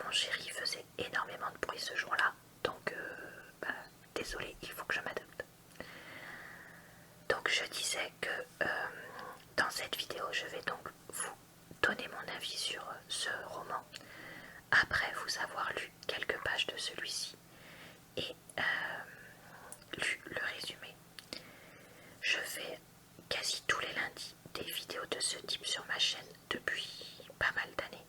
mon chéri faisait énormément de bruit ce jour-là, donc désolé, il faut que je m'adapte. Donc je disais que dans cette vidéo, je vais donc vous donner mon avis sur ce roman, après vous avoir lu quelques pages de celui-ci et lu le résumé. Je fais quasi tous les lundis des vidéos de ce type sur ma chaîne depuis pas mal d'années.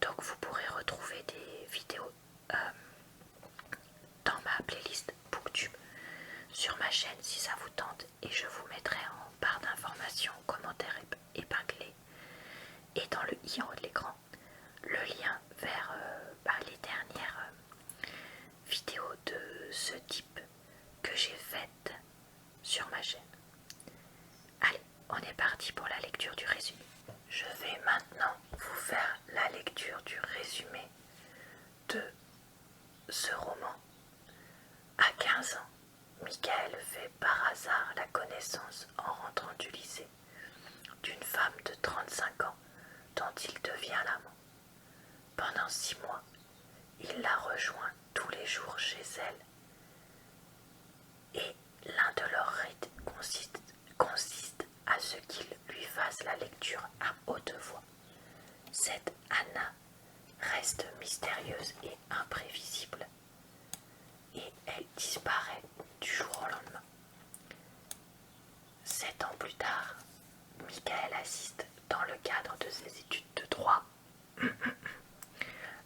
Donc vous pourrez retrouver des vidéos dans ma playlist Booktube sur ma chaîne si ça vous tente, et je vous mettrai en barre d'informations, commentaires épinglés et dans le i en haut de l'écran le lien vers les dernières vidéos de ce type que j'ai faites sur ma chaîne. Allez, on est parti pour la lecture du résumé. Je vais maintenant vous faire la lecture du résumé de ce roman. À 15 ans, Michael fait par hasard la connaissance en rentrant du lycée d'une femme de 35 ans dont il devient l'amant. Pendant 6 mois, il la rejoint tous les jours chez elle et l'un de leurs rites consiste à ce qu'il lui fasse la lecture à haute voix. Cette Anna reste mystérieuse et imprévisible et elle disparaît du jour au lendemain. 7 ans plus tard, Michael assiste dans le cadre de ses études de droit.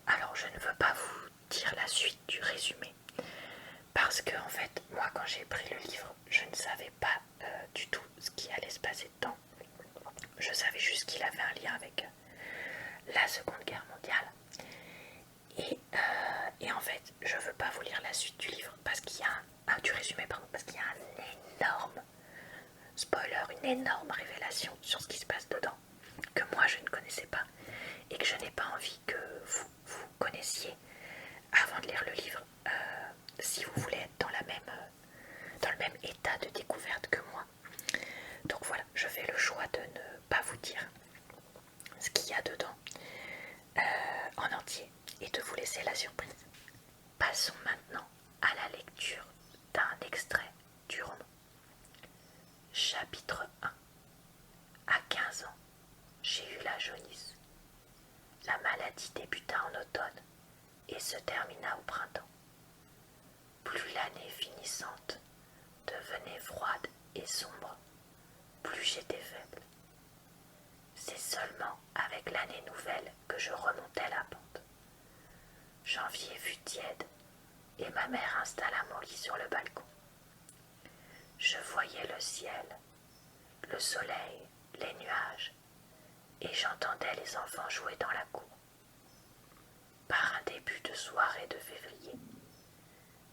Alors je ne veux pas vous dire la suite du résumé parce que en fait moi quand j'ai pris le livre je ne savais pas du tout ce qui allait se passer dedans. Je savais juste qu'il avait un lien avec la Seconde Guerre mondiale et en fait je veux pas vous lire la suite du livre parce qu'il y a du résumé pardon, parce qu'il y a un énorme spoiler, une énorme révélation sur ce qui se passe dedans que moi je ne connaissais pas et que je n'ai pas envie que vous connaissiez avant de lire le livre, si vous voulez être dans le même état de découverte que moi. Donc voilà, je fais le choix de ne pas vous dire ce qu'il y a dedans en entier et de vous laisser la surprise. Passons maintenant à la lecture d'un extrait du roman. Chapitre 1. À 15 ans, j'ai eu la jaunisse. La maladie débuta en automne et se termina au printemps. Plus l'année finissante devenait froide et sombre, plus j'étais faible. C'est seulement avec l'année nouvelle que je remontais la pente. Janvier fut tiède et ma mère installa mon lit sur le balcon. Je voyais le ciel, le soleil, les nuages, et j'entendais les enfants jouer dans la cour. Par un début de soirée de février,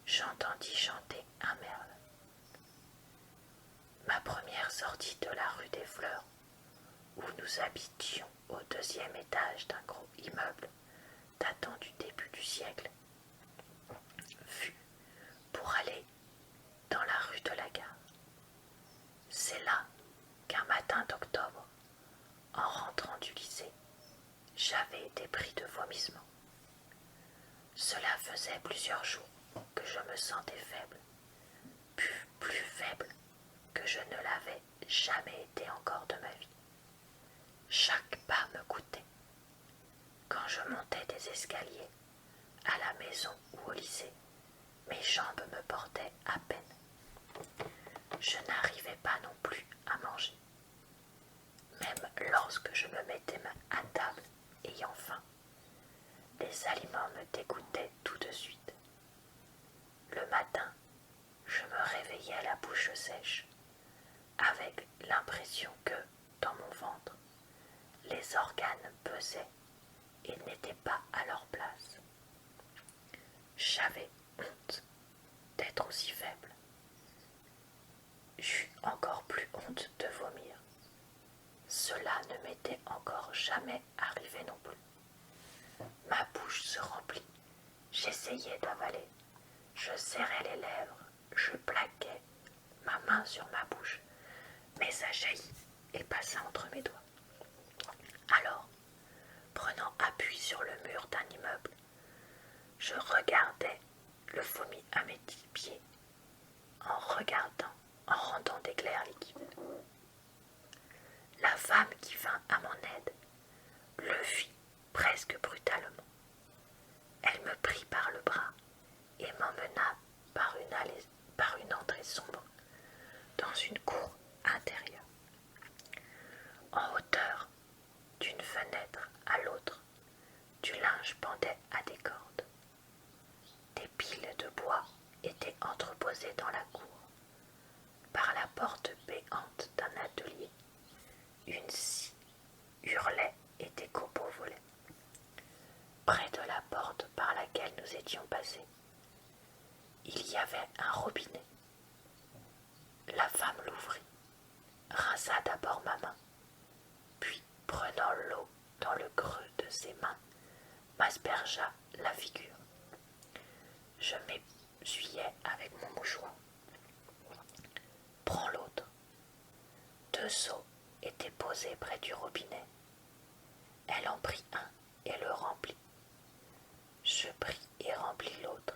j'entendis chanter un merle. Ma première sortie de la rue des Fleurs, où nous habitions au 2e étage d'un gros immeuble datant du début du siècle, fut pour aller dans la rue de la Gare. C'est là qu'un matin d'octobre, en rentrant du lycée, j'avais été pris de vomissement. Cela faisait plusieurs jours que je me sentais faible, plus faible que je ne l'avais jamais été encore de ma vie. Chaque pas me coûtait. Quand je montais des escaliers, à la maison ou au lycée, mes jambes me portaient à peine. Je n'arrivais pas non plus à manger. Même lorsque je me mettais à table ayant faim, les aliments me dégoûtaient tout de suite. Le matin, je me réveillais la bouche sèche, avec l'impression que, dans mon ventre, les organes pesaient et n'étaient pas à leur place. J'avais honte d'être aussi faible. J'eus encore plus honte de vomir. Cela ne m'était encore jamais arrivé non plus. Ma bouche se remplit. J'essayais d'avaler. Je serrais les lèvres. Je plaquais ma main sur ma bouche. Mais ça jaillit et passa entre mes doigts. Alors, prenant appui sur le mur d'un immeuble, Je regardais le vomi à mes pieds en rendant d'éclairs liquides. La femme qui vint à mon aide le fit presque brutalement. Elle me prit par le bras et m'emmena par une entrée sombre dans une cour intérieure. En hauteur d'une fenêtre à l'autre, du linge pendait à des cordes. Des piles de bois étaient entreposées dans la cour. Par la porte béante d'un atelier, une scie hurlait et des copeaux volaient. Près de la porte par laquelle nous étions passés, il y avait un robinet. La femme l'ouvrit, rinça d'abord ma main, puis, prenant l'eau dans le creux de ses mains, m'aspergea la figure. Je m'essuyais avec mon mouchoir. Prends l'autre. 2 seaux étaient posés près du robinet. Elle en prit un et le remplit. Je pris et remplis l'autre,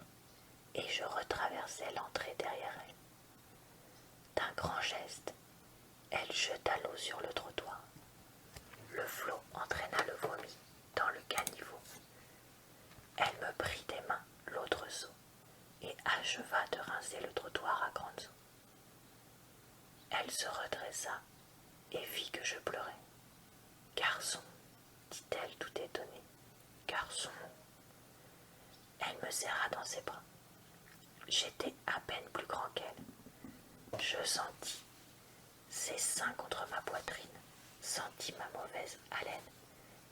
et je retraversai l'entrée derrière elle. D'un grand geste, elle jeta l'eau sur le trottoir. Le flot entraîna le vomi dans le caniveau. Elle me prit des mains l'autre seau et acheva de rincer le trottoir à grandes eaux. Elle se redressa et vit que je pleurais. « Garçon, dit-elle tout étonnée, garçon. » Elle me serra dans ses bras. J'étais à peine plus grand qu'elle. Je sentis ses seins contre ma poitrine, sentis ma mauvaise haleine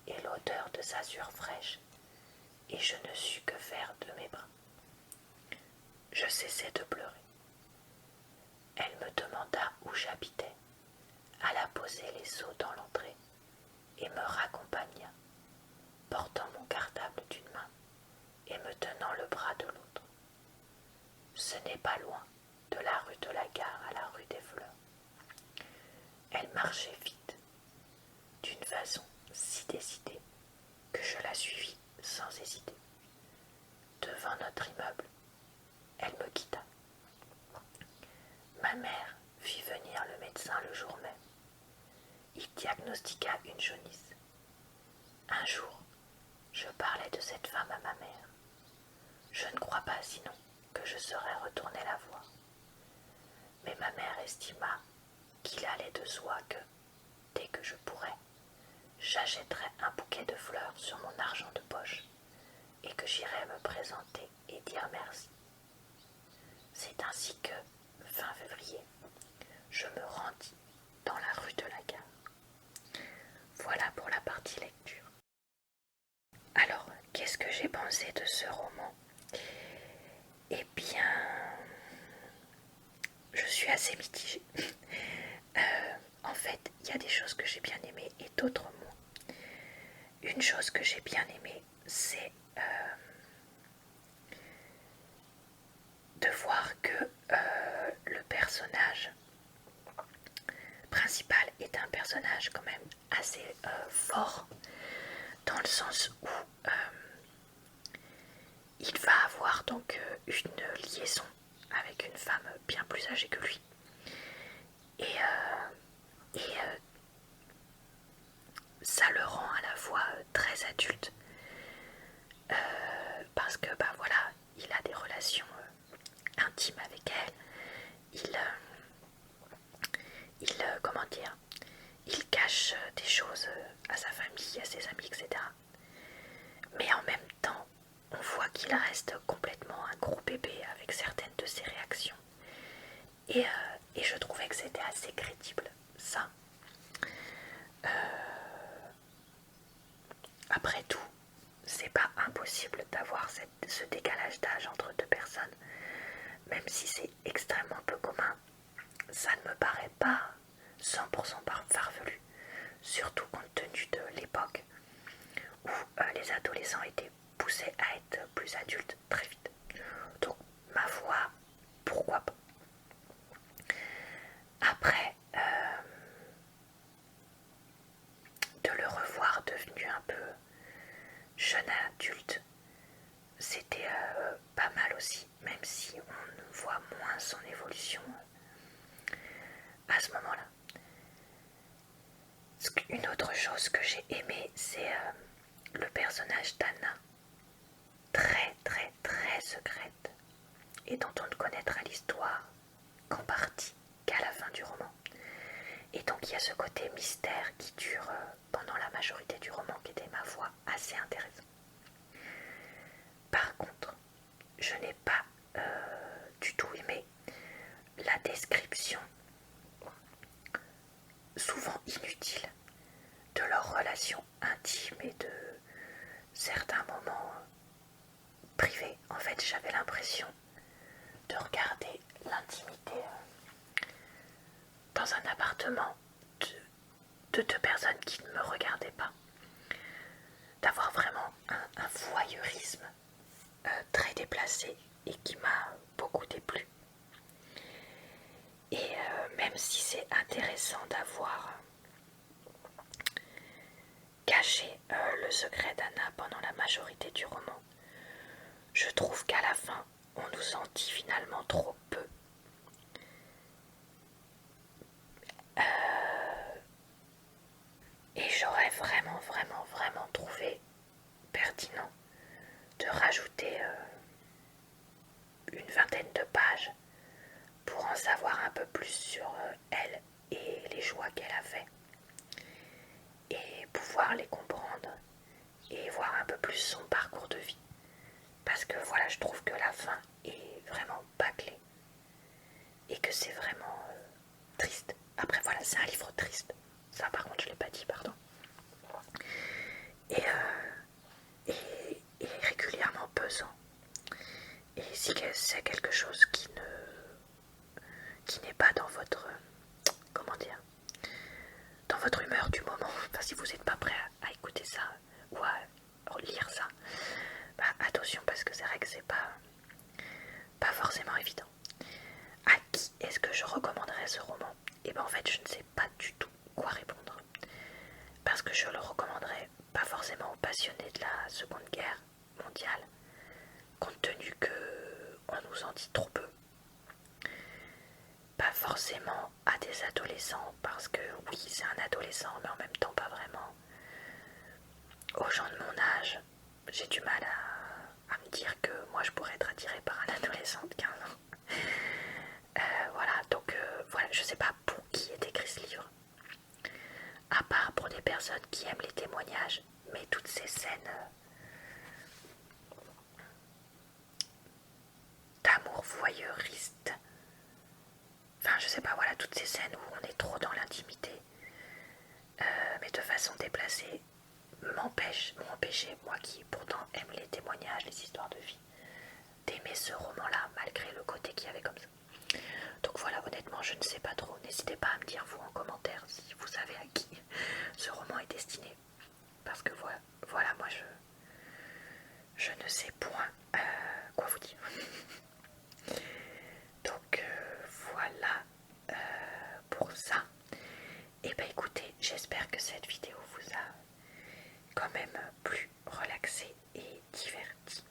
et l'odeur de sa sueur fraîche, et je ne sus que faire de mes bras. Je cessai de pleurer. Elle me demanda où j'habitais, alla poser les seaux dans l'entrée et me raccompagna, portant mon cartable d'une main et me tenant le bras de l'autre. Ce n'est pas loin, de la rue de la Gare à la rue des Fleurs. Elle marchait vite, d'une façon si décidée que je la suivis sans hésiter. Devant notre immeuble, elle me quitta. Ma mère fit venir le médecin le jour même. Il diagnostiqua une jaunisse. Un jour, je parlais de cette femme à ma mère. Je ne crois pas sinon que je serais retourné la voir. Mais ma mère estima qu'il allait de soi que, dès que je pourrais, j'achèterais un bouquet de fleurs sur mon argent de poche et que j'irais me présenter et dire merci. C'est ainsi que, fin février, je me rendis dans la rue de la Gare. Voilà pour la partie lecture. Alors, qu'est-ce que j'ai pensé de ce roman ? Eh bien, je suis assez mitigée. En fait, il y a des choses que j'ai bien aimées et d'autres moins. Une chose que j'ai bien aimée, c'est de voir que le personnage principal est un personnage quand même assez fort, dans le sens où il va avoir donc une liaison avec une femme bien plus âgée que lui. Et ça le rend à la fois très adulte, parce que bah voilà, il a des relations intimes avec elle. Comment dire, il cache des choses à sa famille, à ses amis, etc. Mais en même temps, on voit qu'il reste complètement un gros bébé avec certaines de ses réactions. Et je trouvais que c'était assez crédible, ça. Après tout, c'est pas impossible d'avoir ce décalage d'âge entre deux personnes. Même si c'est extrêmement peu commun, ça ne me paraît pas 100% farfelu, surtout compte tenu de l'époque où les adolescents étaient poussés à être plus adultes très vite. Donc, ma foi, pourquoi pas. Après, de le revoir devenu un peu jeune adulte, c'était aussi, même si on voit moins son évolution à ce moment-là. Une autre chose que j'ai aimée, c'est le personnage d'Anna, très très très secrète, et dont on ne connaîtra l'histoire qu'en partie, qu'à la fin du roman. Et donc il y a ce côté mystère qui dure pendant la majorité du roman, qui était, ma foi, assez intéressant. Par contre, je n'ai pas du tout aimé la description, souvent inutile, de leur relation intime et de certains moments privés. En fait, j'avais l'impression de regarder l'intimité dans un appartement de deux personnes qui ne me regardaient pas, d'avoir vraiment un voyeurisme très déplacé et qui m'a beaucoup déplu. Et même si c'est intéressant d'avoir caché le secret d'Anna pendant la majorité du roman, je trouve qu'à la fin, on nous en dit finalement trop peu. Et j'aurais vraiment trouvé pertinent de rajouter une vingtaine de pages pour en savoir un peu plus sur elle et les choix qu'elle a fait, et pouvoir les comprendre et voir un peu plus son parcours de vie. Parce que voilà, je trouve que la fin est vraiment bâclée et que c'est vraiment triste. Après voilà, c'est un livre triste. Ça par contre je l'ai pas dit, pardon. Et régulièrement pesant. Et si c'est quelque chose qui n'est pas dans votre, comment dire, dans votre humeur du moment, enfin si vous n'êtes pas prêt à écouter ça ou à lire ça, bah attention, parce que c'est vrai que c'est pas forcément évident. À qui est-ce que je recommanderais ce roman? Et ben en fait je ne sais pas du tout quoi répondre, parce que je le recommanderais pas forcément aux passionnés de la Seconde Guerre mondiale, compte tenu que on nous en dit trop peu. Pas forcément à des adolescents, parce que oui, c'est un adolescent, mais en même temps pas vraiment. Aux gens de mon âge, j'ai du mal à me dire que moi je pourrais être attirée par un adolescent de 15 ans. Voilà, donc voilà, je sais pas pour qui est écrit ce livre, à part pour des personnes qui aiment les témoignages, mais toutes ces scènes d'amour voyeuriste, enfin je sais pas, voilà, toutes ces scènes où on est trop dans l'intimité, mais de façon déplacée, m'ont empêché, moi qui pourtant aime les témoignages, les histoires de vie, d'aimer ce roman-là, malgré le côté qu'il y avait comme ça. Donc voilà, honnêtement, je ne sais pas trop. N'hésitez pas à me dire, vous, en commentaire, si vous savez à qui ce roman est destiné. Parce que voilà, moi, je ne sais point quoi vous dire. Donc voilà pour ça. Et ben écoutez, j'espère que cette vidéo vous a quand même plus relaxé et diverti.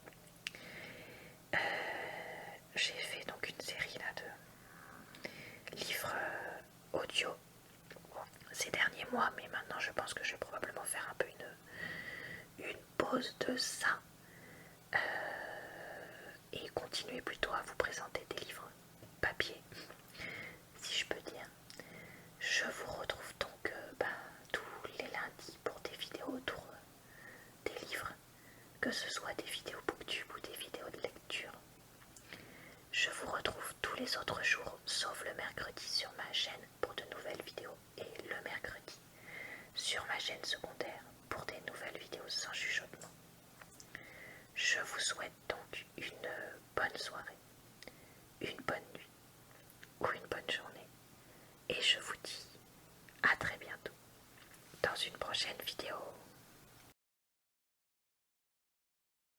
J'ai fait donc une série là de livres audio ces derniers mois, mais maintenant je pense que je vais probablement faire un peu une pause de ça et continuer plutôt à vous présenter des livres papier, si je peux dire. Je vous retrouve donc tous les lundis pour des vidéos autour des livres, que ce soit des vidéos booktube ou des vidéos de lecture. Je vous retrouve tous les autres jours, sauf le mercredi sur ma chaîne pour de nouvelles vidéos, et le mercredi sur ma chaîne secondaire pour des nouvelles vidéos sans chuchotement. Je vous souhaite donc une bonne soirée, une bonne nuit ou une bonne journée, et je vous dis à très bientôt dans une prochaine vidéo.